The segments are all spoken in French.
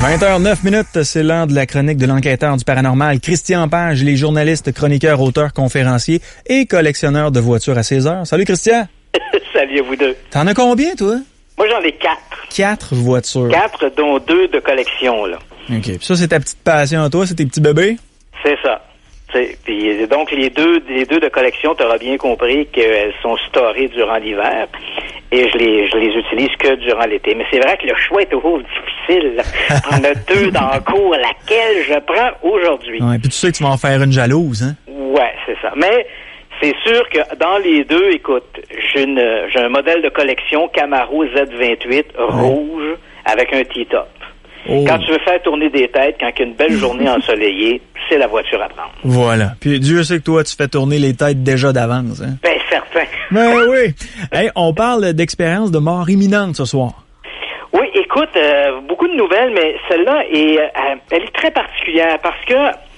20h09, c'est l'heure de la chronique de l'enquêteur du paranormal, Christian Page, les journalistes, chroniqueurs, auteurs, conférenciers et collectionneurs de voitures à 16 heures. Salut Christian! Salut à vous deux. T'en as combien, toi? Moi, j'en ai 4. 4 voitures. 4, dont 2 de collection, là. OK. Puis ça, c'est ta petite passion à toi, c'est tes petits bébés? C'est ça. Puis donc, les deux de collection, tu auras bien compris qu'elles sont storées durant l'hiver. Et je les utilise que durant l'été. Mais c'est vrai que le choix est toujours difficile. On a 2 dans le cours, laquelle je prends aujourd'hui. Ouais, puis tu sais que tu vas en faire une jalouse, hein? Ouais, c'est ça. Mais c'est sûr que dans les 2, écoute, j'ai un modèle de collection Camaro Z28 rouge avec un T-top. Oh. Quand tu veux faire tourner des têtes, quand il y a une belle journée ensoleillée, c'est la voiture à prendre. Voilà. Puis Dieu sait que toi, tu fais tourner les têtes déjà d'avance. Hein? Ben, certain. Ben oui. Hey, on parle d'expérience de mort imminente ce soir. Oui, écoute, beaucoup de nouvelles, mais celle-là, elle est très particulière parce que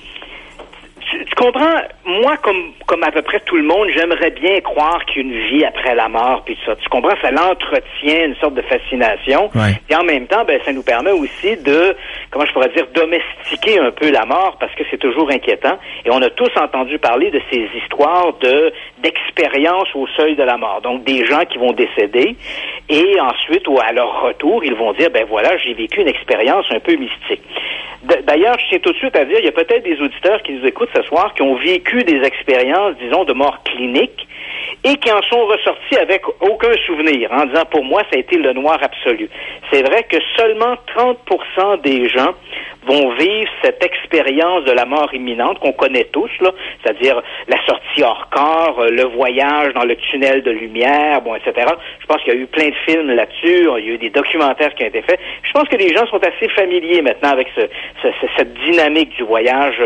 tu comprends, moi, comme à peu près tout le monde, j'aimerais bien croire qu'il y a une vie après la mort, puis ça. Tu comprends, ça l'entretient une sorte de fascination. Ouais. Et en même temps, ben, ça nous permet aussi de, comment je pourrais dire, domestiquer un peu la mort, parce que c'est toujours inquiétant. Et on a tous entendu parler de ces histoires d'expériences au seuil de la mort. Donc, des gens qui vont décéder, et ensuite, ou à leur retour, ils vont dire, ben voilà, j'ai vécu une expérience un peu mystique. D'ailleurs, je tiens tout de suite à dire, il y a peut-être des auditeurs qui nous écoutent ce soir qui ont vécu des expériences, disons, de mort clinique et qui en sont ressortis avec aucun souvenir, en disant, pour moi, ça a été le noir absolu. C'est vrai que seulement 30% des gens vont vivre cette expérience de la mort imminente qu'on connaît tous, là, c'est-à-dire la sortie hors corps, le voyage dans le tunnel de lumière, bon, etc. Je pense qu'il y a eu plein de films là-dessus, il y a eu des documentaires qui ont été faits. Je pense que les gens sont assez familiers maintenant avec cette dynamique du voyage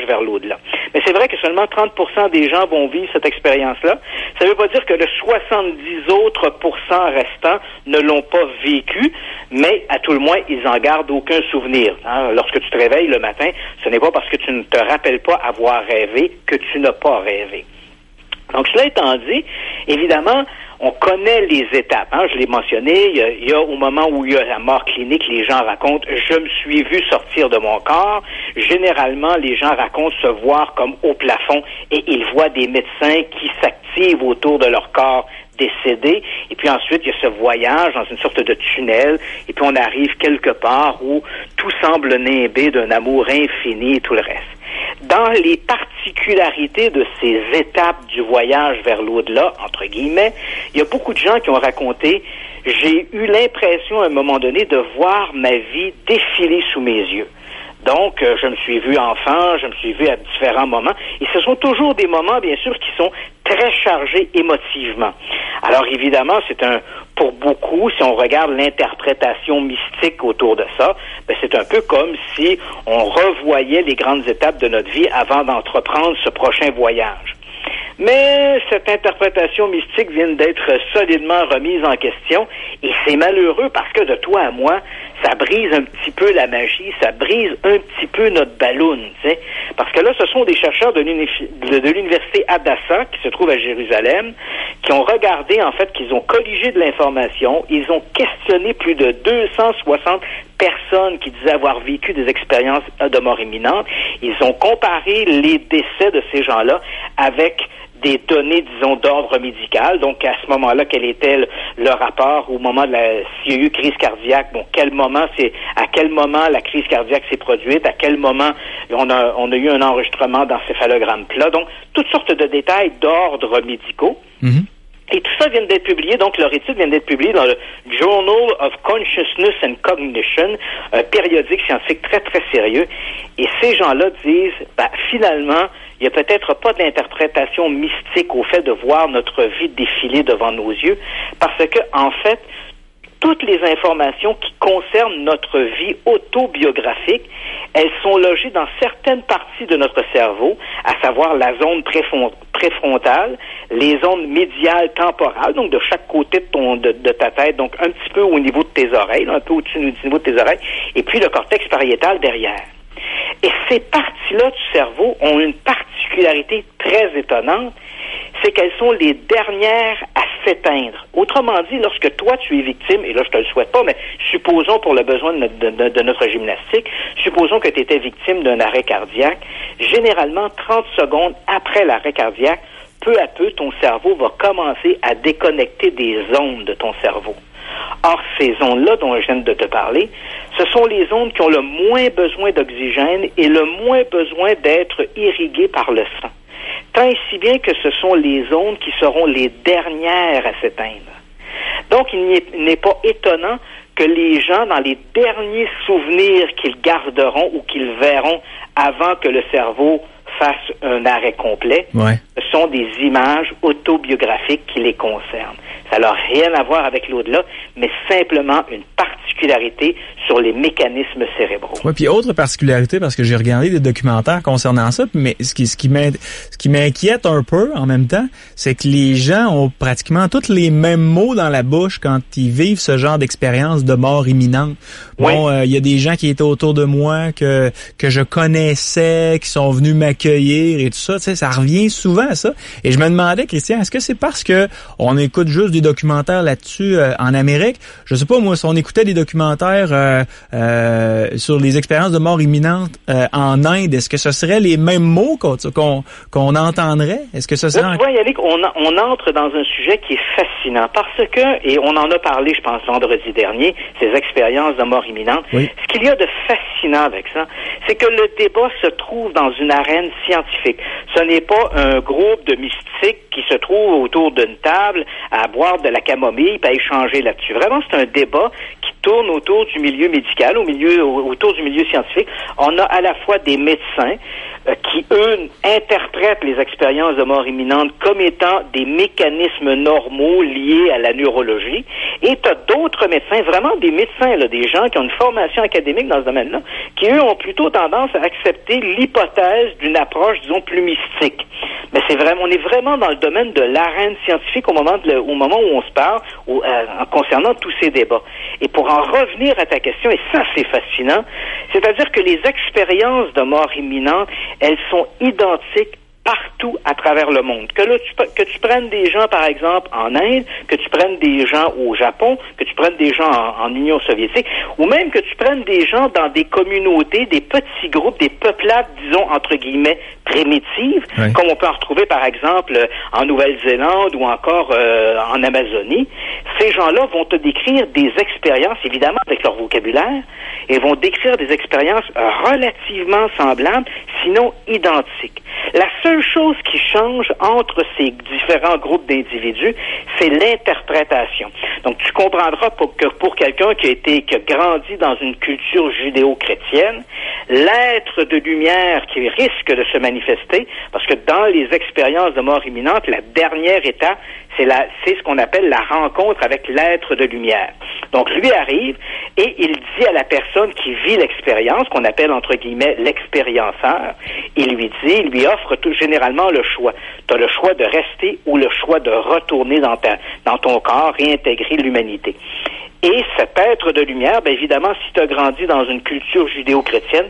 vers l'au-delà. Mais c'est vrai que seulement 30% des gens vont vivre cette expérience-là. Ça ne veut pas dire que le 70 autres pourcents restants ne l'ont pas vécu, mais à tout le moins, ils en gardent aucun souvenir. Hein? Lorsque tu te réveilles le matin, ce n'est pas parce que tu ne te rappelles pas avoir rêvé que tu n'as pas rêvé. Donc, cela étant dit, évidemment, on connaît les étapes. Hein? Je l'ai mentionné, il y a au moment où il y a la mort clinique, les gens racontent « je me suis vu sortir de mon corps ». Généralement, les gens racontent se voir comme au plafond et ils voient des médecins qui s'activent autour de leur corps décédé. Et puis ensuite, il y a ce voyage dans une sorte de tunnel. Et puis on arrive quelque part où tout semble nimbé d'un amour infini et tout le reste. Dans les particularités de ces étapes du voyage vers l'au-delà, entre guillemets, il y a beaucoup de gens qui ont raconté « j'ai eu l'impression à un moment donné de voir ma vie défiler sous mes yeux ». Donc, je me suis vu enfant, je me suis vu à différents moments. Et ce sont toujours des moments, bien sûr, qui sont très chargés émotivement. Alors, évidemment, pour beaucoup, si on regarde l'interprétation mystique autour de ça, ben, c'est un peu comme si on revoyait les grandes étapes de notre vie avant d'entreprendre ce prochain voyage. Mais cette interprétation mystique vient d'être solidement remise en question et c'est malheureux parce que de toi à moi, ça brise un petit peu la magie, ça brise un petit peu notre ballon, tu sais. Parce que là, ce sont des chercheurs de l'université Hadassah, qui se trouve à Jérusalem, qui ont regardé, en fait, qu'ils ont colligé de l'information, ils ont questionné plus de 260 personnes qui disaient avoir vécu des expériences de mort imminente. Ils ont comparé les décès de ces gens-là avec des données, disons, d'ordre médical. Donc, à ce moment-là, quel était le rapport au moment s'il y a eu crise cardiaque, bon, à quel moment la crise cardiaque s'est produite, à quel moment on a eu un enregistrement d'encéphalogramme plat. Donc, toutes sortes de détails d'ordre médicaux. Mm-hmm. Et tout ça vient d'être publié, donc leur étude vient d'être publiée dans le Journal of Consciousness and Cognition, un périodique scientifique très, très sérieux. Et ces gens-là disent, finalement, il n'y a peut-être pas d'interprétation mystique au fait de voir notre vie défiler devant nos yeux, parce que, en fait, toutes les informations qui concernent notre vie autobiographique, elles sont logées dans certaines parties de notre cerveau, à savoir la zone préfrontale, les zones médiales temporales, donc de chaque côté de ta tête, donc un petit peu au niveau de tes oreilles, un peu au-dessus du niveau de tes oreilles, et puis le cortex pariétal derrière. Et ces parties-là du cerveau ont une particularité très étonnante, c'est qu'elles sont les dernières à s'éteindre. Autrement dit, lorsque toi, tu es victime, et là, je te le souhaite pas, mais supposons pour le besoin de notre gymnastique, supposons que tu étais victime d'un arrêt cardiaque, généralement, 30 secondes après l'arrêt cardiaque, peu à peu, ton cerveau va commencer à déconnecter des ondes de ton cerveau. Or, ces ondes-là dont je viens de te parler, ce sont les ondes qui ont le moins besoin d'oxygène et le moins besoin d'être irriguées par le sang. Tant et si bien que ce sont les ondes qui seront les dernières à s'éteindre. Donc, il n'est pas étonnant que les gens, dans les derniers souvenirs qu'ils garderont ou qu'ils verront avant que le cerveau fasse un arrêt complet, ce sont des images autobiographiques qui les concernent. Ça n'a rien à voir avec l'au-delà, mais simplement une particularité sur les mécanismes cérébraux. Oui, puis autre particularité, parce que j'ai regardé des documentaires concernant ça, mais ce qui m'inquiète un peu en même temps, c'est que les gens ont pratiquement tous les mêmes mots dans la bouche quand ils vivent ce genre d'expérience de mort imminente. Bon, y a des gens qui étaient autour de moi que je connaissais, qui sont venus m'accueillir et tout ça, tu sais, ça revient souvent à ça. Et je me demandais, Christian, est-ce que c'est parce que on écoute juste des documentaires là-dessus en Amérique? Je sais pas, moi, si on écoutait des documentaires sur les expériences de mort imminente en Inde, est-ce que ce serait les mêmes mots qu'on entendrait? Est-ce que ce serait... Là, tu vois, Yannick, on entre dans un sujet qui est fascinant parce que, et on en a parlé, je pense, vendredi dernier, ces expériences de mort imminente. Oui. Ce qu'il y a de fascinant avec ça, c'est que le débat se trouve dans une arène scientifique. Ce n'est pas un groupe de mystiques qui se trouvent autour d'une table à boire de la camomille et à échanger là-dessus. Vraiment, c'est un débat qui tourne autour du milieu médical, autour du milieu scientifique. On a à la fois des médecins qui, eux, interprètent les expériences de mort imminente comme étant des mécanismes normaux liés à la neurologie. Et tu as d'autres médecins, vraiment des médecins, là, des gens qui ont une formation académique dans ce domaine-là, qui, eux, ont plutôt tendance à accepter l'hypothèse d'une approche, disons, plus mystique. Mais on est vraiment dans le domaine de l'arène scientifique au moment où on se parle, concernant tous ces débats. Et pour en revenir à ta question, et ça, c'est fascinant, c'est-à-dire que les expériences de mort imminente, elles sont identiques partout à travers le monde. Que tu prennes des gens, par exemple, en Inde, que tu prennes des gens au Japon, que tu prennes des gens en Union soviétique, ou même que tu prennes des gens dans des communautés, des petits groupes, des peuplades, disons, entre guillemets, primitives, comme on peut en retrouver, par exemple, en Nouvelle-Zélande ou encore en Amazonie. Ces gens-là vont te décrire des expériences, évidemment, avec leur vocabulaire, et vont décrire des expériences relativement semblables, sinon identiques. La seule chose qui change entre ces différents groupes d'individus, c'est l'interprétation. Donc, tu comprendras que pour quelqu'un qui a grandi dans une culture judéo-chrétienne, l'être de lumière qui risque de se manifester, parce que dans les expériences de mort imminente, la dernière étape, c'est ce qu'on appelle la rencontre avec l'être de lumière. Donc, lui arrive et il dit à la personne qui vit l'expérience, qu'on appelle entre guillemets l'expérienceur, il lui offre généralement le choix. Tu as le choix de rester ou le choix de retourner dans ton corps, réintégrer l'humanité. Et cet être de lumière, bien évidemment, si tu as grandi dans une culture judéo-chrétienne,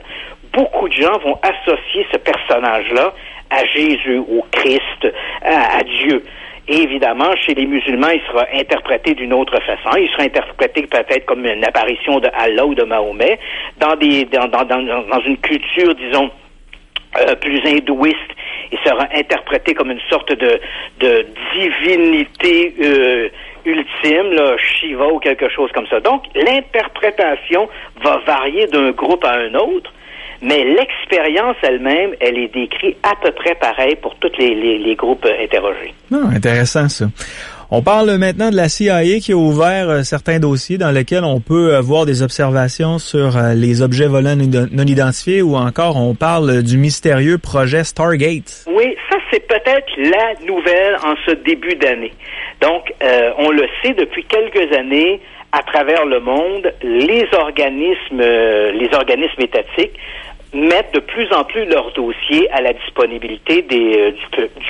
beaucoup de gens vont associer ce personnage-là à Jésus, au Christ, à Dieu. Et évidemment, chez les musulmans, il sera interprété d'une autre façon. Il sera interprété peut-être comme une apparition de Allah ou de Mahomet. Dans une culture, disons, plus hindouiste, il sera interprété comme une sorte de divinité ultime, là, Shiva ou quelque chose comme ça. Donc, l'interprétation va varier d'un groupe à un autre, mais l'expérience elle-même, elle est décrite à peu près pareil pour tous les groupes interrogés. Intéressant, ça. On parle maintenant de la CIA qui a ouvert certains dossiers dans lesquels on peut voir des observations sur les objets volants non identifiés, ou encore on parle du mystérieux projet Stargate. Oui, ça c'est peut-être la nouvelle en ce début d'année. Donc, on le sait depuis quelques années, à travers le monde, les organismes étatiques mettent de plus en plus leurs dossiers à la disponibilité du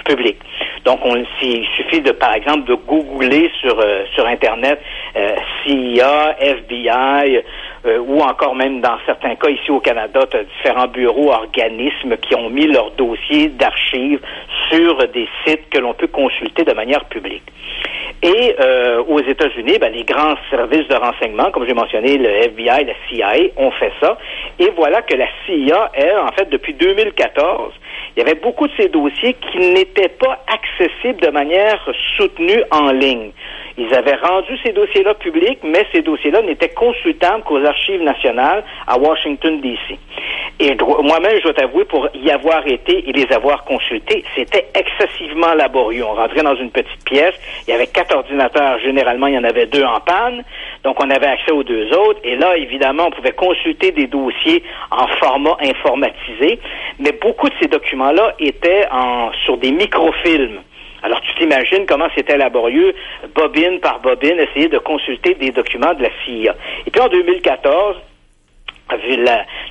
public. Donc, il suffit par exemple, de googler sur Internet CIA, FBI, ou encore même dans certains cas ici au Canada, tu as différents bureaux, organismes qui ont mis leurs dossiers d'archives sur des sites que l'on peut consulter de manière publique. Et aux États-Unis, les grands services de renseignement, comme j'ai mentionné, le FBI, la CIA, ont fait ça. Et voilà que la CIA, elle, en fait, depuis 2014, il y avait beaucoup de ces dossiers qui n'étaient pas accessibles de manière soutenue en ligne. Ils avaient rendu ces dossiers-là publics, mais ces dossiers-là n'étaient consultables qu'aux archives nationales à Washington, D.C. Et moi-même, je dois t'avouer, pour y avoir été et les avoir consultés, c'était excessivement laborieux. On rentrait dans une petite pièce, il y avait 4 ordinateurs, généralement il y en avait 2 en panne, donc on avait accès aux 2 autres, et là, évidemment, on pouvait consulter des dossiers en format informatisé, mais beaucoup de ces documents-là étaient sur des microfilms. Alors, tu t'imagines comment c'était laborieux, bobine par bobine, essayer de consulter des documents de la CIA. Et puis, en 2014,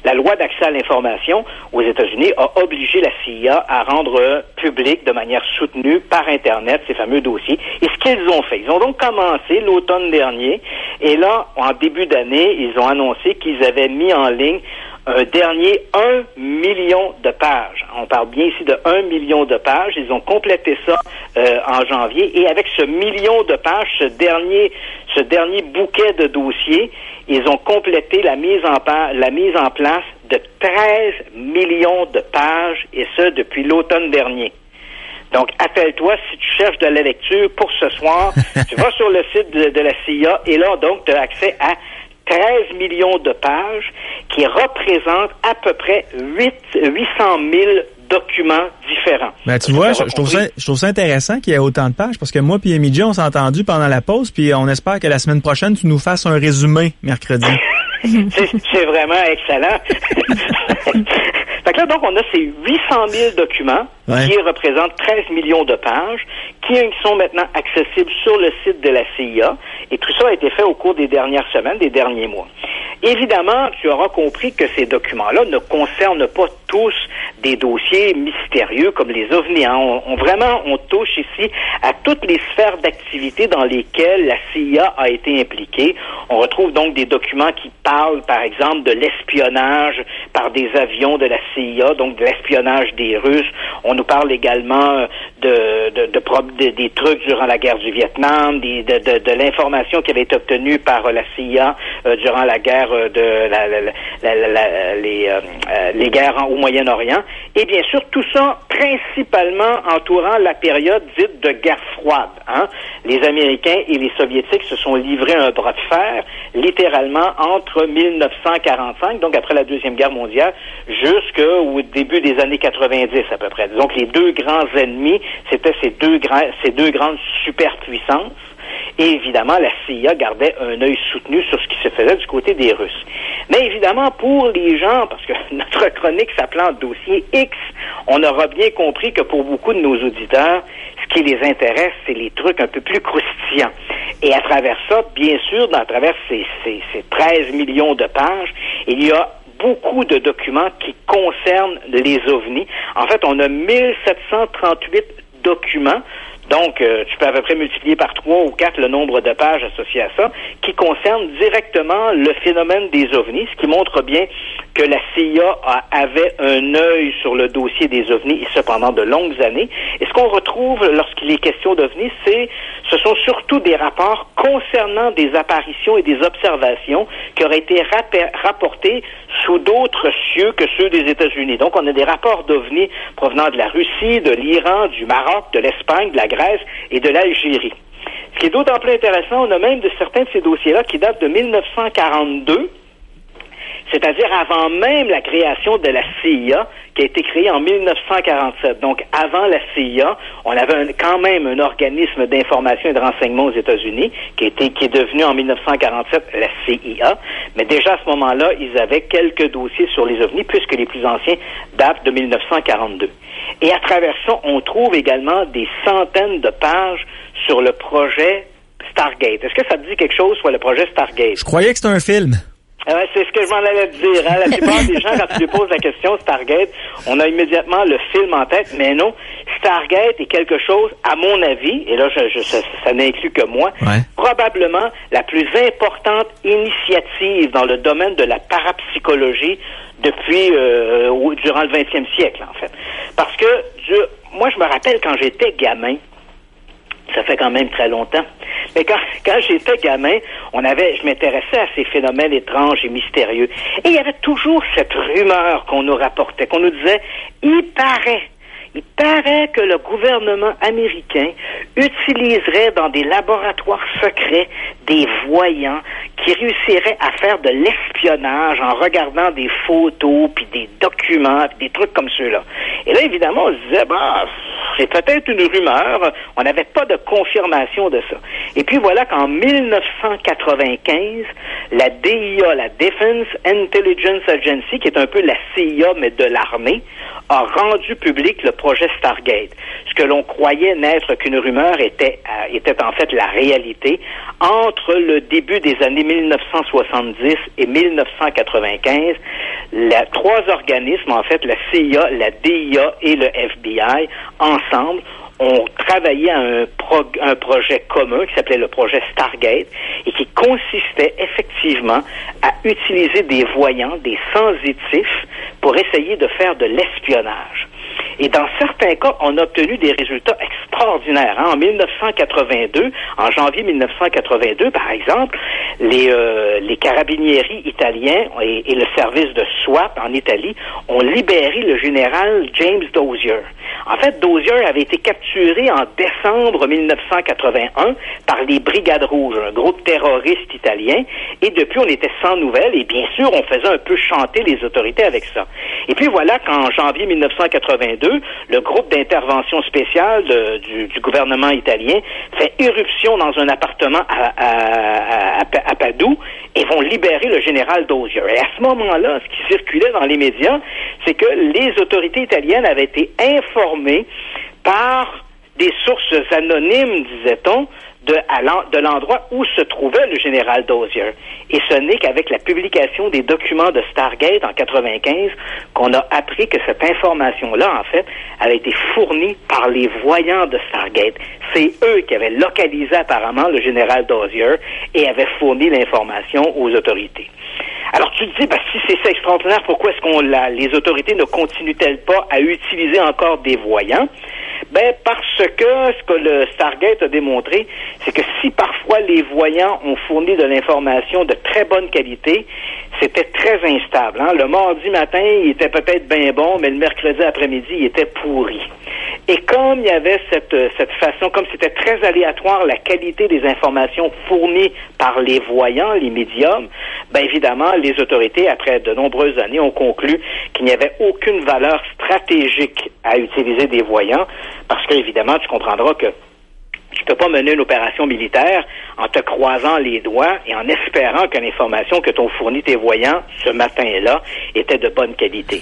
la loi d'accès à l'information aux États-Unis a obligé la CIA à rendre public de manière soutenue par Internet ces fameux dossiers. Et ce qu'ils ont fait, ils ont donc commencé l'automne dernier, et là, en début d'année, ils ont annoncé qu'ils avaient mis en ligne un dernier 1 million de pages. On parle bien ici de 1 million de pages. Ils ont complété ça en janvier. Et avec ce million de pages, ce dernier bouquet de dossiers, ils ont complété la mise en place de 13 millions de pages, et ce, depuis l'automne dernier. Donc, appelle-toi si tu cherches de la lecture pour ce soir. Tu vas sur le site de la CIA, et là, donc, tu as accès à 13 millions de pages qui représentent à peu près 800 000 documents différents. Ben, tu vois, je trouve ça intéressant qu'il y ait autant de pages, parce que moi puis Émilie, on s'est entendu pendant la pause, puis on espère que la semaine prochaine, tu nous fasses un résumé mercredi. C'est vraiment excellent. Fait que là, donc, on a ces 800 000 documents qui représentent 13 millions de pages, qui sont maintenant accessibles sur le site de la CIA. Et tout ça a été fait au cours des dernières semaines, des derniers mois. Évidemment, tu auras compris que ces documents-là ne concernent pas tous des dossiers mystérieux comme les ovnis. On touche ici à toutes les sphères d'activité dans lesquelles la CIA a été impliquée. On retrouve donc des documents qui parlent, par exemple, de l'espionnage par des avions de la CIA, donc de l'espionnage des Russes. On nous parle également des trucs durant la guerre du Vietnam, de l'information qui avait été obtenue par la CIA durant la guerre les guerres au Moyen-Orient. Et bien sûr, tout ça principalement entourant la période dite de guerre froide. Les Américains et les Soviétiques se sont livrés un bras de fer, littéralement entre 1945, donc après la Deuxième Guerre mondiale, jusqu'au début des années 90 à peu près. Donc les deux grands ennemis, c'était ces deux grandes superpuissances. Et évidemment, la CIA gardait un œil soutenu sur ce qui se faisait du côté des Russes. Mais évidemment, pour les gens, parce que notre chronique s'appelant Dossier X, on aura bien compris que pour beaucoup de nos auditeurs, ce qui les intéresse, c'est les trucs un peu plus croustillants. Et à travers ça, bien sûr, à travers ces 13 millions de pages, il y a beaucoup de documents qui concernent les ovnis. En fait, on a 1738 documents. Donc, tu peux à peu près multiplier par 3 ou 4 le nombre de pages associées à ça, qui concernent directement le phénomène des ovnis, ce qui montre bien que la CIA avait un œil sur le dossier des ovnis, et ce pendant de longues années. Et ce qu'on retrouve lorsqu'il est question d'ovnis, ce sont surtout des rapports concernant des apparitions et des observations qui auraient été rapportés sous d'autres cieux que ceux des États-Unis. Donc, on a des rapports d'ovnis provenant de la Russie, de l'Iran, du Maroc, de l'Espagne, de la Grèce et de l'Algérie. Ce qui est d'autant plus intéressant, on a même de certains de ces dossiers-là qui datent de 1942, c'est-à-dire avant même la création de la CIA, qui a été créée en 1947. Donc, avant la CIA, on avait quand même un organisme d'information et de renseignement aux États-Unis, qui est devenu en 1947 la CIA. Mais déjà à ce moment-là, ils avaient quelques dossiers sur les ovnis, puisque les plus anciens datent de 1942. Et à travers ça, on trouve également des centaines de pages sur le projet Stargate. Est-ce que ça te dit quelque chose, soit le projet Stargate? Je croyais que c'était un film. C'est ce que je m'en allais te dire. La plupart des gens, quand tu lui poses la question Stargate, on a immédiatement le film en tête, mais non. Stargate est quelque chose, à mon avis, et là, ça n'inclut que moi, probablement la plus importante initiative dans le domaine de la parapsychologie depuis durant le 20e siècle, en fait. Parce que moi, je me rappelle quand j'étais gamin, Ça fait quand même très longtemps. Mais quand j'étais gamin, je m'intéressais à ces phénomènes étranges et mystérieux. Et il y avait toujours cette rumeur qu'on nous rapportait, qu'on nous disait, il paraît que le gouvernement américain utiliserait dans des laboratoires secrets des voyants qui réussiraient à faire de l'espionnage en regardant des photos, puis des documents, puis des trucs comme ceux-là. Et là, évidemment, on se disait, c'est peut-être une rumeur, on n'avait pas de confirmation de ça. Et puis voilà qu'en 1995, la DIA, la Defense Intelligence Agency, qui est un peu la CIA, mais de l'armée, a rendu public le projet Stargate. Ce que l'on croyait n'être qu'une rumeur était en fait la réalité. Entre le début des années 1970 et 1995, trois organismes, en fait, la CIA, la DIA et le FBI, ensemble, ont travaillé à un projet commun qui s'appelait le projet Stargate et qui consistait effectivement à utiliser des voyants, des sensitifs, pour essayer de faire de l'espionnage. Et dans certains cas, on a obtenu des résultats extraordinaires. En 1982, en janvier 1982, par exemple, les carabinieri italiens et le service de SWAT en Italie ont libéré le général James Dozier. En fait, Dozier avait été capturé en décembre 1981 par les Brigades Rouges, un groupe terroriste italien, et depuis, on était sans nouvelles, et bien sûr, on faisait un peu chanter les autorités avec ça. Et puis voilà qu'en janvier 1982, le groupe d'intervention spéciale du gouvernement italien fait irruption dans un appartement à Padoue et vont libérer le général Dozier. Et à ce moment-là, ce qui circulait dans les médias, c'est que les autorités italiennes avaient été informées par des sources anonymes, disait-on, de l'endroit où se trouvait le général Dozier. Et ce n'est qu'avec la publication des documents de Stargate en 1995 qu'on a appris que cette information-là, en fait, avait été fournie par les voyants de Stargate. C'est eux qui avaient localisé apparemment le général Dozier et avaient fourni l'information aux autorités. Alors tu te dis, si c'est extraordinaire, pourquoi est-ce les autorités ne continuent-elles pas à utiliser encore des voyants? Parce que ce que le Stargate a démontré, c'est que si parfois les voyants ont fourni de l'information de très bonne qualité, c'était très instable. Le mardi matin, il était peut-être bien bon, mais le mercredi après-midi, il était pourri. Et comme il y avait cette façon, comme c'était très aléatoire la qualité des informations fournies par les voyants, les médiums, évidemment, les autorités, après de nombreuses années, ont conclu qu'il n'y avait aucune valeur stratégique à utiliser des voyants, parce que, évidemment, tu comprendras que tu peux pas mener une opération militaire en te croisant les doigts et en espérant que l'information que t'ont fourni tes voyants ce matin-là était de bonne qualité.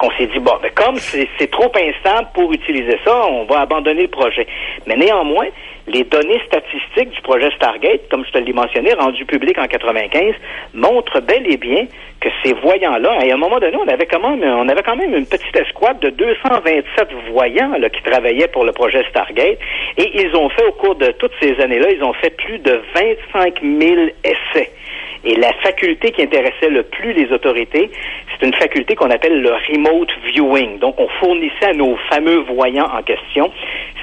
On s'est dit, comme c'est trop instable pour utiliser ça, on va abandonner le projet. Mais néanmoins, les données statistiques du projet Stargate, comme je te l'ai mentionné, rendues publiques en 1995, montrent bel et bien que ces voyants-là, à un moment donné, on avait quand même une petite escouade de 227 voyants là, qui travaillaient pour le projet Stargate, et ils ont fait, au cours de toutes ces années-là, ils ont fait plus de 25 000 essais. Et la faculté qui intéressait le plus les autorités, c'est une faculté qu'on appelle le remote viewing. Donc, on fournissait à nos fameux voyants en question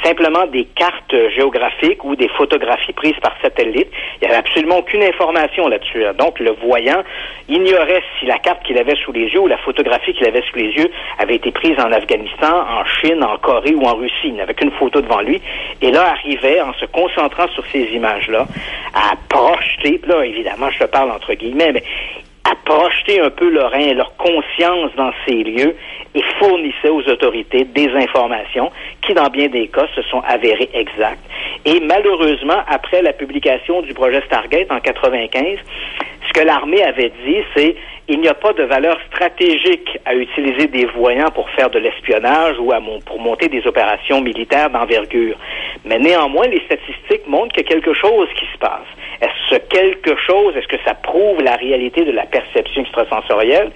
simplement des cartes géographiques ou des photographies prises par satellite. Il n'y avait absolument aucune information là-dessus. Donc, le voyant ignorait si la carte qu'il avait sous les yeux ou la photographie qu'il avait sous les yeux avait été prise en Afghanistan, en Chine, en Corée ou en Russie. Il n'avait qu'une photo devant lui. Et là, arrivait, en se concentrant sur ces images-là, à projeter, là, évidemment, je te parle entre guillemets, mais à projeter un peu leur conscience dans ces lieux et fournissait aux autorités des informations qui, dans bien des cas, se sont avérées exactes. Et malheureusement, après la publication du projet Stargate en 1995, ce que l'armée avait dit, c'est il n'y a pas de valeur stratégique à utiliser des voyants pour faire de l'espionnage ou pour monter des opérations militaires d'envergure. Mais néanmoins, les statistiques montrent qu'il y a quelque chose qui se passe. Est-ce que ça prouve la réalité de la perception extrasensorielle?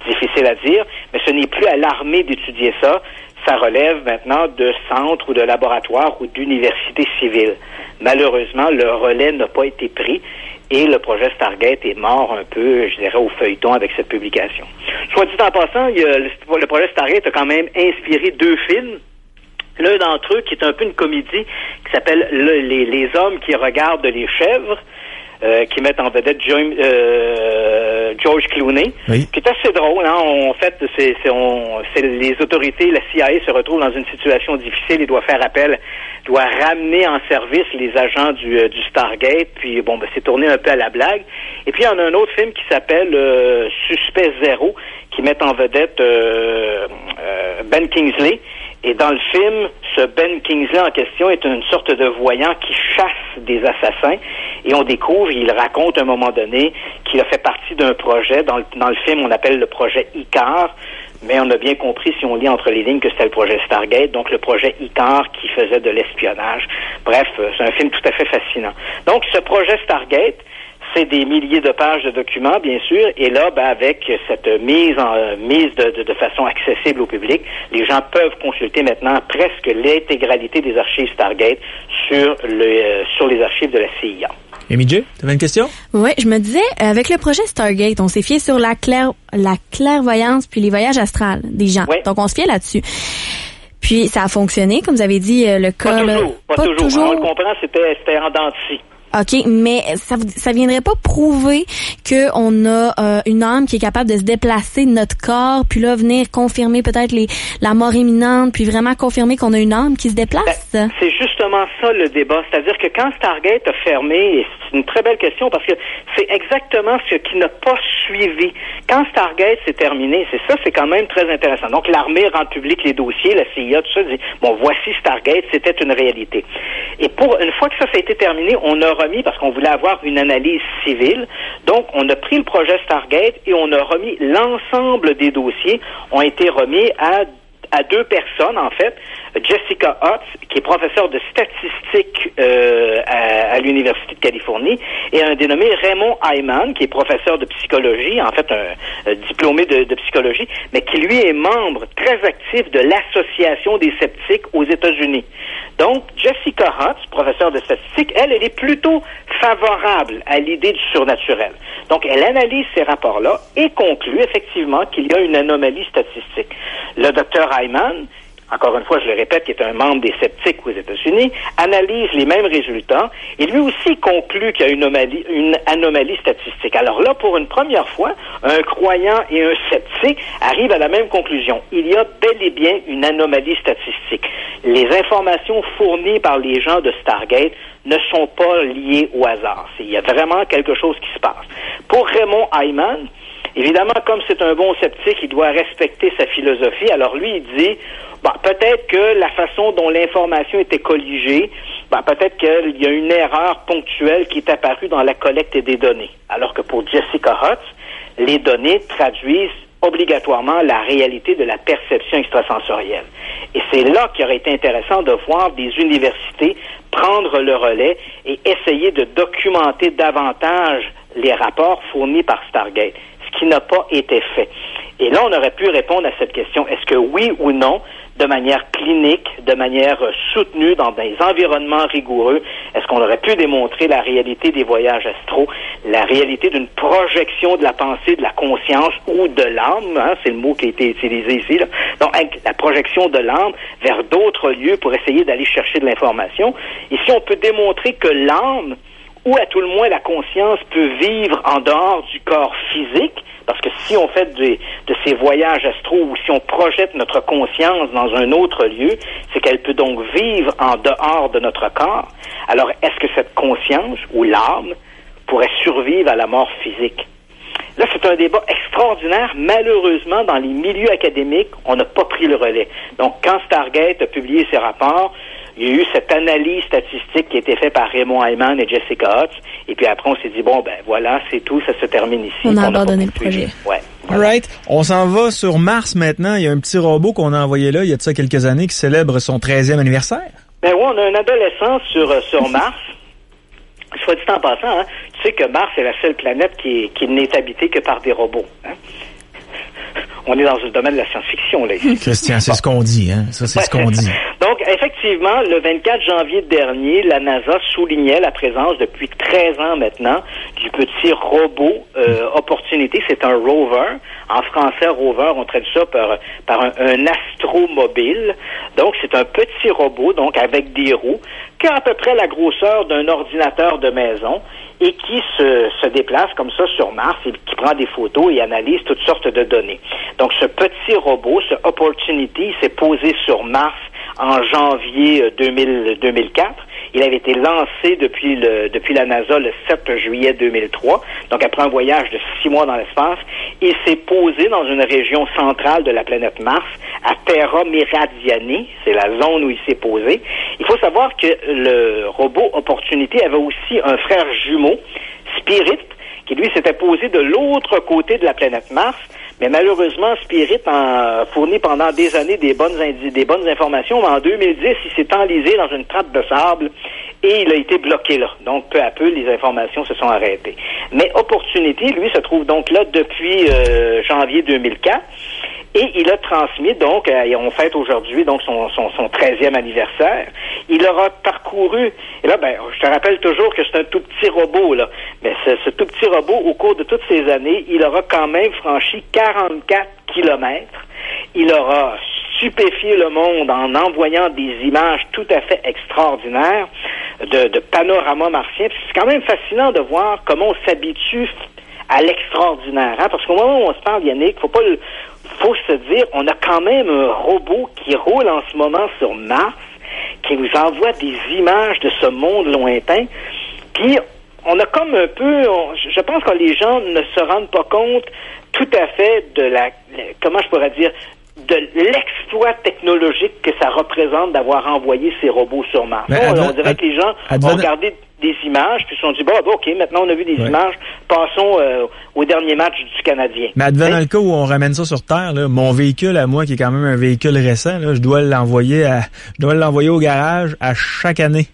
Difficile à dire, mais ce n'est plus à l'armée d'étudier ça. Ça relève maintenant de centres ou de laboratoires ou d'universités civiles. Malheureusement, le relais n'a pas été pris et le projet Stargate est mort un peu, je dirais, au feuilleton avec cette publication. Soit dit en passant, le projet Stargate a quand même inspiré 2 films. L'un d'entre eux, qui est un peu une comédie, qui s'appelle les hommes qui regardent les chèvres, qui mettent en vedette George Clooney, oui. qui est assez drôle. Hein? En fait, c'est les autorités, la CIA se retrouve dans une situation difficile et doit ramener en service les agents du Stargate. Puis bon, c'est tourné un peu à la blague. Et puis il y en a un autre film qui s'appelle Suspect Zéro, qui met en vedette Ben Kingsley. Et dans le film, ce Ben Kingsley en question est une sorte de voyant qui chasse des assassins. Et on découvre, il raconte à un moment donné qu'il a fait partie d'un projet. Dans le film, on appelle le projet Icar. Mais on a bien compris, si on lit entre les lignes, que c'était le projet Stargate. Donc le projet Icar qui faisait de l'espionnage. Bref, c'est un film tout à fait fascinant. Donc ce projet Stargate, c'est des milliers de pages de documents, bien sûr, et là, avec cette mise de façon accessible au public, les gens peuvent consulter maintenant presque l'intégralité des archives Stargate sur les archives de la CIA. Émilie, tu avais une question? Oui, je me disais, avec le projet Stargate, on s'est fié sur la clairvoyance puis les voyages astrales des gens. Oui. Donc, on se fiait là-dessus. Puis, ça a fonctionné, comme vous avez dit, le cas... Pas toujours. Alors, on le comprend, c'était en dents de scie. OK, mais ça viendrait pas prouver que on a une âme qui est capable de se déplacer de notre corps, puis là venir confirmer peut-être la mort imminente, puis vraiment confirmer qu'on a une âme qui se déplace? C'est justement ça le débat, c'est-à-dire que quand Stargate a fermé, et c'est une très belle question parce que c'est exactement ce qui n'a pas suivi. Quand Stargate s'est terminé, c'est quand même très intéressant. Donc l'armée rend public les dossiers, la CIA, tout ça dit, bon, voici Stargate, c'était une réalité. Et une fois que ça a été terminé, on a remis, parce qu'on voulait avoir une analyse civile, donc on a pris le projet Stargate et on a remis l'ensemble des dossiers, ont été remis à deux personnes, en fait. Jessica Hutz, qui est professeur de statistique à l'Université de Californie, et un dénommé Raymond Hyman, qui est professeur de psychologie, en fait un diplômé de psychologie, mais qui lui est membre très actif de l'Association des sceptiques aux États-Unis. Donc, Jessica Hutz, professeure de statistique, elle est plutôt favorable à l'idée du surnaturel. Donc, elle analyse ces rapports-là et conclut effectivement qu'il y a une anomalie statistique. Le docteur Hyman, encore une fois, je le répète, qui est un membre des sceptiques aux États-Unis, analyse les mêmes résultats et lui aussi conclut qu'il y a une anomalie statistique. Alors là, pour une première fois, un croyant et un sceptique arrivent à la même conclusion. Il y a bel et bien une anomalie statistique. Les informations fournies par les gens de Stargate ne sont pas liées au hasard. Il y a vraiment quelque chose qui se passe. Pour Raymond Hyman, évidemment, comme c'est un bon sceptique, il doit respecter sa philosophie. Alors lui, il dit, peut-être que la façon dont l'information était colligée, peut-être qu'il y a une erreur ponctuelle qui est apparue dans la collecte des données. Alors que pour Jessica Hutz, les données traduisent obligatoirement la réalité de la perception extrasensorielle. Et c'est là qu'il aurait été intéressant de voir des universités prendre le relais et essayer de documenter davantage les rapports fournis par Stargate, ce qui n'a pas été fait. Et là, on aurait pu répondre à cette question, est-ce que oui ou non, de manière clinique, de manière soutenue, dans des environnements rigoureux, est-ce qu'on aurait pu démontrer la réalité des voyages astraux, la réalité d'une projection de la pensée, de la conscience ou de l'âme, c'est le mot qui a été utilisé ici, là. Donc, la projection de l'âme vers d'autres lieux pour essayer d'aller chercher de l'information. Ici, on peut démontrer que l'âme, ou à tout le moins la conscience, peut vivre en dehors du corps physique, parce que si on fait de ces voyages astraux ou si on projette notre conscience dans un autre lieu, c'est qu'elle peut donc vivre en dehors de notre corps. Alors, est-ce que cette conscience ou l'âme pourrait survivre à la mort physique? Là, c'est un débat extraordinaire. Malheureusement, dans les milieux académiques, on n'a pas pris le relais. Donc, quand Stargate a publié ses rapports, il y a eu cette analyse statistique qui a été faite par Raymond Hyman et Jessica Hutz. Et puis après, on s'est dit, voilà, c'est tout, ça se termine ici. On a abandonné le projet. Ouais. Voilà. Alright. On s'en va sur Mars maintenant. Il y a un petit robot qu'on a envoyé là, il y a de ça quelques années, qui célèbre son 13e anniversaire. Oui, on a un adolescent sur Mars. Soit dit en passant, tu sais que Mars est la seule planète qui n'est habitée que par des robots. On est dans le domaine de la science-fiction, là. Christian, c'est ce qu'on dit, hein. Ça, c'est ce qu'on dit. Donc, effectivement, le 24 janvier dernier, la NASA soulignait la présence, depuis 13 ans maintenant, du petit robot Opportunity. C'est un rover. En français, rover, on traduit ça par un astromobile. Donc, c'est un petit robot, donc avec des roues, qui a à peu près la grosseur d'un ordinateur de maison et qui se déplace comme ça sur Mars et qui prend des photos et analyse toutes sortes de données. Donc, ce petit robot, ce Opportunity, s'est posé sur Mars en janvier 2004. Il avait été lancé depuis la NASA le 7 juillet 2003. Donc, après un voyage de 6 mois dans l'espace, il s'est posé dans une région centrale de la planète Mars, à Terra Meridiani. C'est la zone où il s'est posé. Il faut savoir que le robot Opportunity avait aussi un frère jumeau, Spirit, qui lui s'était posé de l'autre côté de la planète Mars. Mais malheureusement, Spirit a fourni pendant des années des bonnes informations. Mais en 2010, il s'est enlisé dans une trappe de sable et il a été bloqué là. Donc, peu à peu, les informations se sont arrêtées. Mais Opportunity, lui, se trouve donc là depuis janvier 2004. Et il a transmis, donc, on fête aujourd'hui donc son 13e anniversaire. Il aura parcouru, et là, je te rappelle toujours que c'est un tout petit robot, là. Mais ce tout petit robot, au cours de toutes ces années, il aura quand même franchi 44 kilomètres. Il aura stupéfié le monde en envoyant des images tout à fait extraordinaires de panoramas martiens. Puis c'est quand même fascinant de voir comment on s'habitue à l'extraordinaire, hein? Parce qu'au moment où on se parle, Yannick, faut se dire, on a quand même un robot qui roule en ce moment sur Mars, qui nous envoie des images de ce monde lointain. Puis, on a comme un peu, je pense que les gens ne se rendent pas compte tout à fait de comment je pourrais dire, de l'exploit technologique que ça représente d'avoir envoyé ces robots sur Mars. On dirait que les gens ont regardé des images, puis se sont dit, OK, maintenant on a vu des images, passons au dernier match du Canadien. Mais advenant le cas où on ramène ça sur Terre, là, mon véhicule à moi, qui est quand même un véhicule récent, là, je dois l'envoyer au garage à chaque année.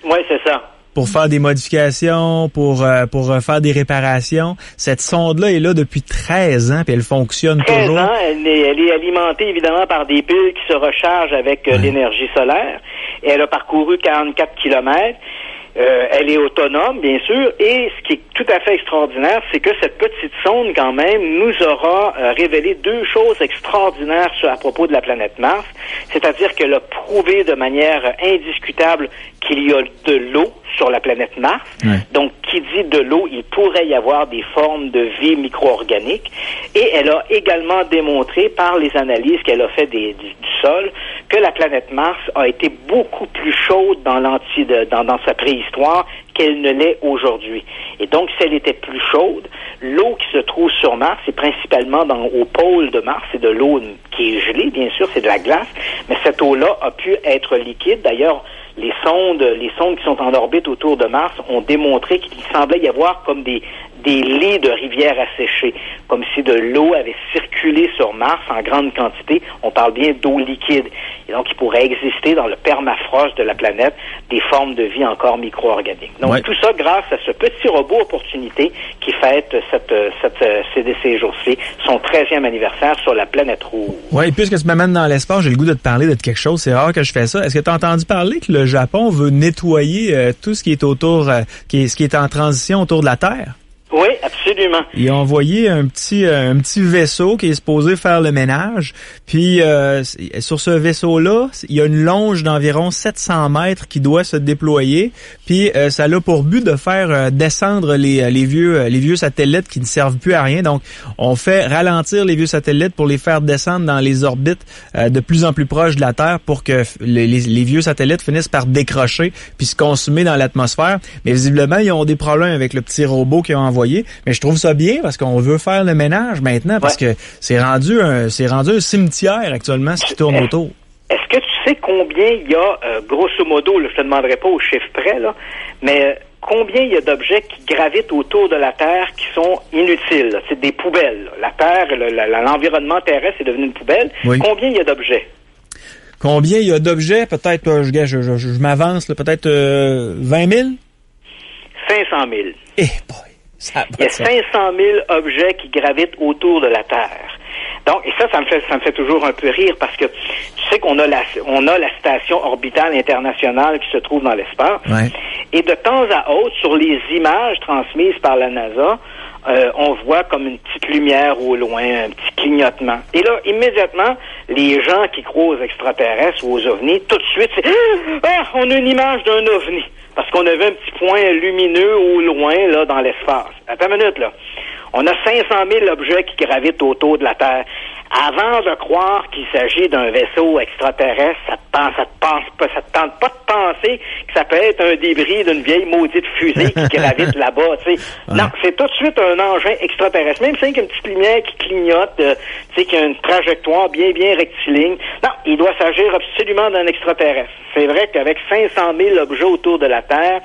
Oui, c'est ça. Pour faire des modifications, pour faire des réparations. Cette sonde-là est là depuis 13 ans, puis elle fonctionne 13 toujours. 13 ans, elle est alimentée évidemment par des piles qui se rechargent avec l'énergie solaire. Et elle a parcouru 44 kilomètres. Elle est autonome, bien sûr, et ce qui est tout à fait extraordinaire, c'est que cette petite sonde, quand même, nous aura révélé deux choses extraordinaires à propos de la planète Mars. C'est-à-dire qu'elle a prouvé de manière indiscutable qu'il y a de l'eau sur la planète Mars. Ouais. Donc, qui dit de l'eau, il pourrait y avoir des formes de vie micro-organique. Et elle a également démontré, par les analyses qu'elle a fait du sol, que la planète Mars a été beaucoup plus chaude dans sa préhistoire qu'elle ne l'est aujourd'hui. Et donc, si elle était plus chaude, l'eau qui se trouve sur Mars, c'est principalement au pôle de Mars, c'est de l'eau qui est gelée, bien sûr, c'est de la glace, mais cette eau-là a pu être liquide. D'ailleurs, les sondes qui sont en orbite autour de Mars ont démontré qu'il semblait y avoir comme des lits de rivières asséchées, comme si de l'eau avait circulé sur Mars en grande quantité. On parle bien d'eau liquide. Et donc, il pourrait exister dans le permafrost de la planète des formes de vie encore micro-organiques. Donc, tout ça grâce à ce petit robot Opportunity qui fête ces jours-ci son 13e anniversaire sur la planète rouge. Oui, puisque tu m'amènes dans l'espace, j'ai le goût de te parler de quelque chose. C'est rare que je fais ça. Est-ce que tu as entendu parler que le Japon veut nettoyer tout ce qui est autour, ce qui est en transition autour de la Terre? Oui, absolument. Ils ont envoyé un petit vaisseau qui est supposé faire le ménage. Puis sur ce vaisseau-là, il y a une longe d'environ 700 mètres qui doit se déployer. Puis ça a pour but de faire descendre les vieux satellites qui ne servent plus à rien. Donc, on fait ralentir les vieux satellites pour les faire descendre dans les orbites de plus en plus proches de la Terre pour que les vieux satellites finissent par décrocher puis se consumer dans l'atmosphère. Mais visiblement, ils ont des problèmes avec le petit robot qu'ils ont envoyé. Mais je trouve ça bien parce qu'on veut faire le ménage maintenant parce que c'est rendu un cimetière actuellement ce qui tourne autour. Est-ce que tu sais combien il y a, grosso modo, là, je te demanderai pas au chiffre près, là, mais combien il y a d'objets qui gravitent autour de la Terre qui sont inutiles? Là? C'est des poubelles. Là. La Terre, l'environnement terrestre est devenu une poubelle. Oui. Combien il y a d'objets? Combien il y a d'objets? Peut-être, je m'avance, là, peut-être 20 000? 500 000. Eh boy! Il y a 500 000 objets qui gravitent autour de la Terre. Donc, et ça me fait toujours un peu rire parce que tu sais qu'on a la station orbitale internationale qui se trouve dans l'espace. Ouais. Et de temps à autre, sur les images transmises par la NASA, on voit comme une petite lumière au loin, un petit clignotement. Et là, immédiatement, les gens qui croient aux extraterrestres ou aux ovnis, tout de suite, c'est « Ah, on a une image d'un ovni ». Parce qu'on avait un petit point lumineux au loin, là, dans l'espace. Attends une minute, là. On a 500 000 objets qui gravitent autour de la Terre. Avant de croire qu'il s'agit d'un vaisseau extraterrestre, ça te tente pas de penser que ça peut être un débris d'une vieille maudite fusée qui gravite là-bas, tu sais. Ouais. Non, c'est tout de suite un engin extraterrestre. Même si il y a une petite lumière qui clignote, tu sais, qui a une trajectoire bien rectiligne. Non, il doit s'agir absolument d'un extraterrestre. C'est vrai qu'avec 500 000 objets autour de la Terre,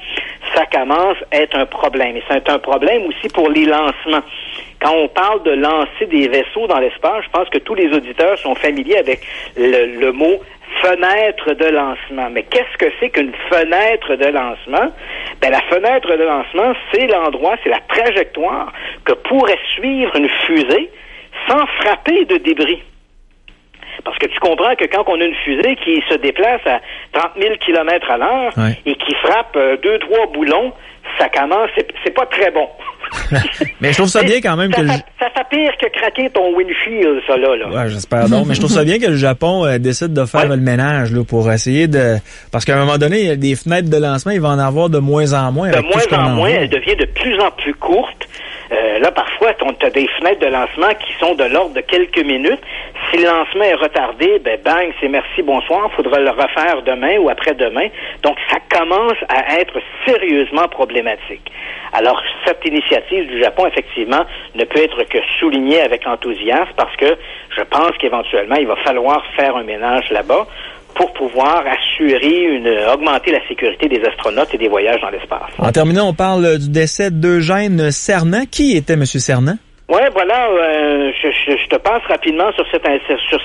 ça commence à être un problème. Et c'est un problème aussi pour les lancements. Quand on parle de lancer des vaisseaux dans l'espace, je pense que tous les auditeurs sont familiers avec le mot fenêtre de lancement. Mais qu'est-ce que c'est qu'une fenêtre de lancement? Ben, la fenêtre de lancement, c'est l'endroit, c'est la trajectoire que pourrait suivre une fusée sans frapper de débris. Parce que tu comprends que quand on a une fusée qui se déplace à 30 000 km à l'heure et qui frappe 2-3 boulons, ça commence, c'est pas très bon. Mais je trouve ça bien quand même que... Ça fait pire que craquer ton windshield, ça là. Ouais, j'espère donc. Mais je trouve ça bien que le Japon décide de faire le ménage là, pour essayer de... Parce qu'à un moment donné, il y a des fenêtres de lancement, il va en avoir de moins en moins. De moins en moins, elle devient de plus en plus courte. Là, parfois, tu as des fenêtres de lancement qui sont de l'ordre de quelques minutes. Si le lancement est retardé, ben bang, c'est merci, bonsoir, il faudra le refaire demain ou après-demain. Donc, ça commence à être sérieusement problématique. Alors, cette initiative du Japon, effectivement, ne peut être que soulignée avec enthousiasme parce que je pense qu'éventuellement, il va falloir faire un ménage là-bas pour pouvoir augmenter la sécurité des astronautes et des voyages dans l'espace. En terminant, on parle du décès d'Eugène Cernan. Qui était M. Cernan? Ouais, voilà, je te passe rapidement sur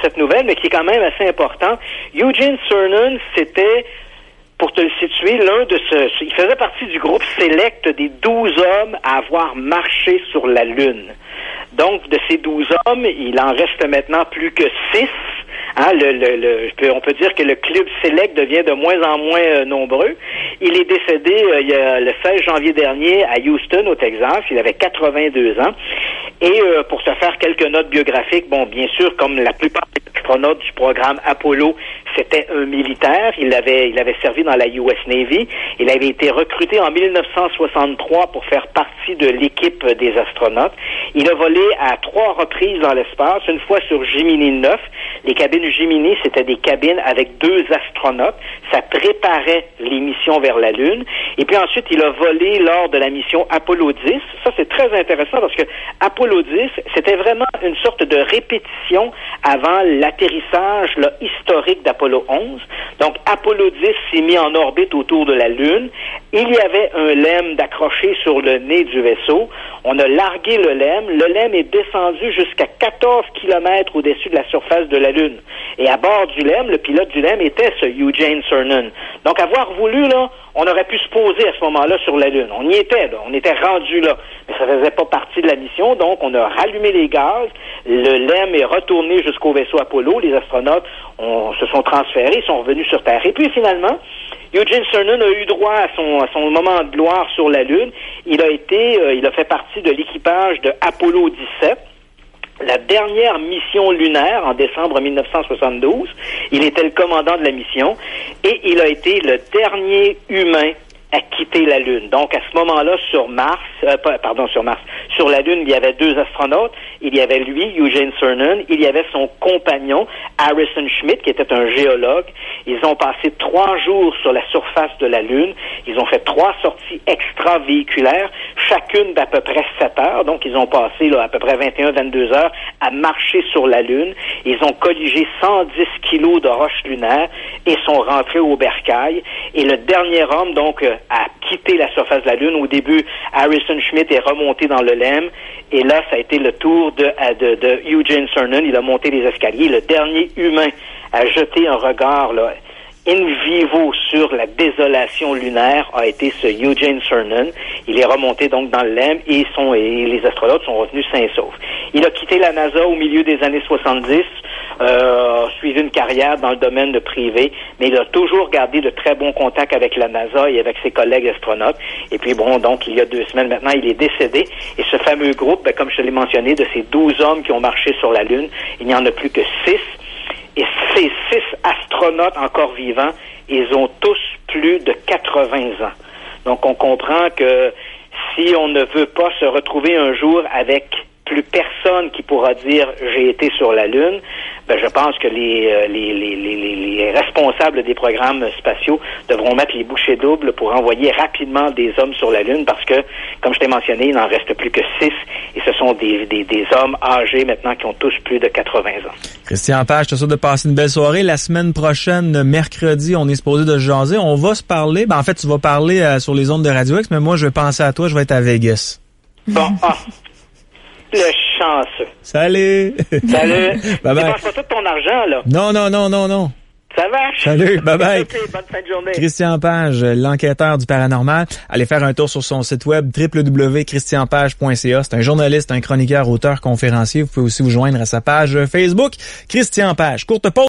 cette nouvelle, mais qui est quand même assez importante. Eugene Cernan, c'était, pour te le situer, il faisait partie du groupe Select des 12 hommes à avoir marché sur la Lune. Donc, de ces 12 hommes, il en reste maintenant plus que 6. Hein, on peut dire que le club Select devient de moins en moins nombreux. Il est décédé le 16 janvier dernier à Houston, au Texas. Il avait 82 ans. Et pour se faire quelques notes biographiques, bon, bien sûr, comme la plupart des astronautes du programme Apollo, c'était un militaire. Il avait servi dans la US Navy. Il avait été recruté en 1963 pour faire partie de l'équipe des astronautes. Il a volé à 3 reprises dans l'espace, une fois sur Gemini 9. Les cabines Gemini, c'était des cabines avec 2 astronautes. Ça préparait les missions vers la Lune. Et puis ensuite, il a volé lors de la mission Apollo 10. Ça, c'est très intéressant parce que Apollo 10, c'était vraiment une sorte de répétition avant l'atterrissage historique d'Apollo 11. Donc, Apollo 10 s'est mis en orbite autour de la Lune. Il y avait un LEM d'accroché sur le nez du vaisseau. On a largué le LEM. Le LEM est descendu jusqu'à 14 km au-dessus de la surface de la Lune. Et à bord du LEM, le pilote du LEM était ce Eugene Cernan. Donc, avoir voulu, là, on aurait pu se poser à ce moment-là sur la Lune. On y était, là. On était rendu là. Mais ça faisait pas partie de la mission. Donc, on a rallumé les gaz. Le LEM est retourné jusqu'au vaisseau Apollo. Les astronautes se sont transférés, sont revenus sur Terre. Et puis, finalement, Eugene Cernan a eu droit à son moment de gloire sur la Lune. Il a fait partie de l'équipage de Apollo 17. La dernière mission lunaire en décembre 1972. Il était le commandant de la mission et il a été le dernier humain à quitter la Lune. Donc, à ce moment-là, sur la Lune, il y avait 2 astronautes. Il y avait lui, Eugene Cernan. Il y avait son compagnon, Harrison Schmitt, qui était un géologue. Ils ont passé 3 jours sur la surface de la Lune. Ils ont fait 3 sorties extravéhiculaires, chacune d'à peu près 7 heures. Donc, ils ont passé à peu près 21-22 heures à marcher sur la Lune. Ils ont colligé 110 kilos de roches lunaires et sont rentrés au bercail. Et le dernier homme, donc, a quitté la surface de la Lune. Au début, Harrison Schmitt est remonté dans le LEM. Et là, ça a été le tour de Eugene Cernan. Il a monté les escaliers. Le dernier humain a jeté un regard in vivo sur la désolation lunaire a été ce Eugene Cernan. Il est remonté donc dans le LEM et les astronautes sont revenus sains et saufs. Il a quitté la NASA au milieu des années 70, suivi une carrière dans le domaine privé, mais il a toujours gardé de très bons contacts avec la NASA et avec ses collègues astronautes. Et puis bon, donc il y a 2 semaines maintenant, il est décédé. Et ce fameux groupe, comme je te l'ai mentionné, de ces 12 hommes qui ont marché sur la Lune, il n'y en a plus que 6. Et ces 6 astronautes encore vivants, ils ont tous plus de 80 ans. Donc on comprend que si on ne veut pas se retrouver un jour avec plus personne qui pourra dire j'ai été sur la Lune, ben je pense que les responsables des programmes spatiaux devront mettre les bouchées doubles pour envoyer rapidement des hommes sur la Lune parce que, comme je t'ai mentionné, il n'en reste plus que 6 et ce sont des hommes âgés maintenant qui ont tous plus de 80 ans. Christian Page, je te souhaite de passer une belle soirée. La semaine prochaine, mercredi, on est supposé de se jaser. On va se parler. Ben en fait, tu vas parler sur les ondes de Radio X, mais moi, je vais penser à toi. Je vais être à Vegas. Bon, le chanceux. Salut! Salut! Bye bye. Dépense pas tout ton argent, là. Non. Ça va? Salut, bye bye. Okay, bonne fin de journée. Christian Page, l'enquêteur du paranormal. Allez faire un tour sur son site web www.christianpage.ca. C'est un journaliste, un chroniqueur, auteur, conférencier. Vous pouvez aussi vous joindre à sa page Facebook. Christian Page. Courte pause.